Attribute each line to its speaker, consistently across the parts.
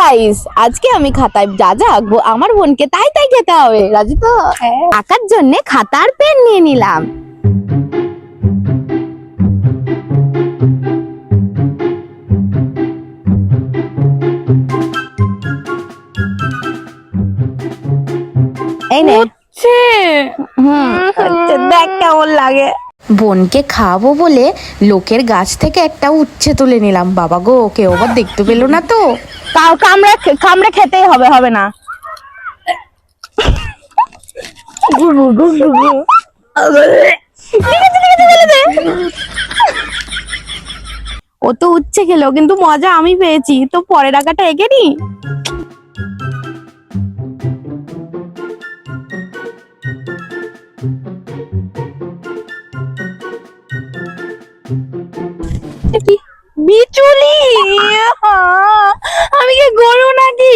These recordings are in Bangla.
Speaker 1: গাইস, আজকে আমি খাতায় যা যা আঁকবো আমার বোনকে তাই তাই খেতে হবে। রাজি তো? আঁকার জন্য খাতা আর পেন নিয়ে নিলাম। এই নে। দেখ কেমন লাগে। বোনকে খাওয়াবো বলে লোকের গাছ থেকে একটা উচ্ছে তুলে নিলাম। বাবা গো, কেউ আবার দেখতে পেলো না তো। কামড়ে খেতেই হবে, হবে না। ও তো উচ্ছে খেলো, কিন্তু মজা আমি পেয়েছি। তো পরের আঁকাটা এঁকে নি। বিচুলি, আমি কি গরু নাকি?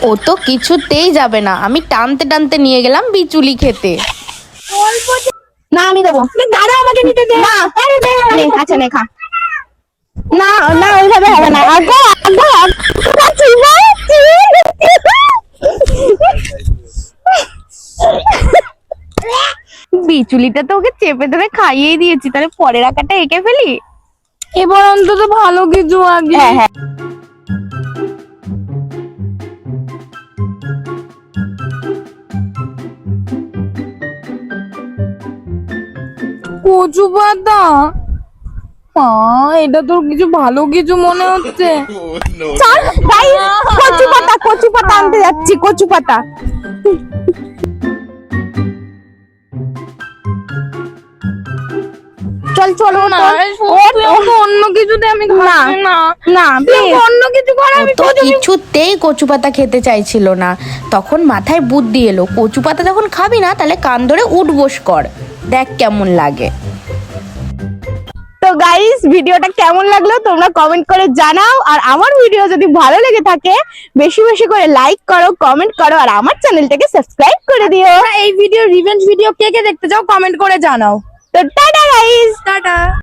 Speaker 1: ও তো কিছুতেই যাবে না। আমি টানতে টানতে নিয়ে গেলাম বিচুলি খেতে। না, আমি দেবো। দাদা আমাকে নিতে দে। না, আচ্ছা নে খা। না না, ওইভাবে হবে না। বিচুলিটা তো ওকে চেপে ধরে খাইয়ে দিয়েছি, তাহলে পরের আঁকাটা এঁকে ফেলি। এবার অন্তত ভালো কিছু আগে। হ্যাঁ হ্যাঁ। কচু পাতা, এটা তোর কিছু ভালো কিছু মনে হচ্ছে। কচু পাতা, কচু পাতা আনতে যাচ্ছি। কচু পাতা। চল চল, অন্য কিছুতে আমি না অন্য কিছু কর। আমি তো কিছুতেই কচু পাতা খেতে চাইছিল না। তখন মাথায় বুদ্ধি এলো, কচু পাতা যখন খাবি না তাহলে কান ধরে উঠবোস কর, দেখ কেমন লাগে। তো গাইস, ভিডিওটা কেমন লাগলো তোমরা কমেন্ট করে জানাও। আর আমার ভিডিও যদি ভালো লেগে থাকে বেশি বেশি করে লাইক করো, কমেন্ট করো, আর আমার চ্যানেলটাকে সাবস্ক্রাইব করে দিও। এই ভিডিও রিভেঞ্জ ভিডিও কে কে দেখতে চাও কমেন্ট করে জানাও। তো টাটা গাইস, টাটা।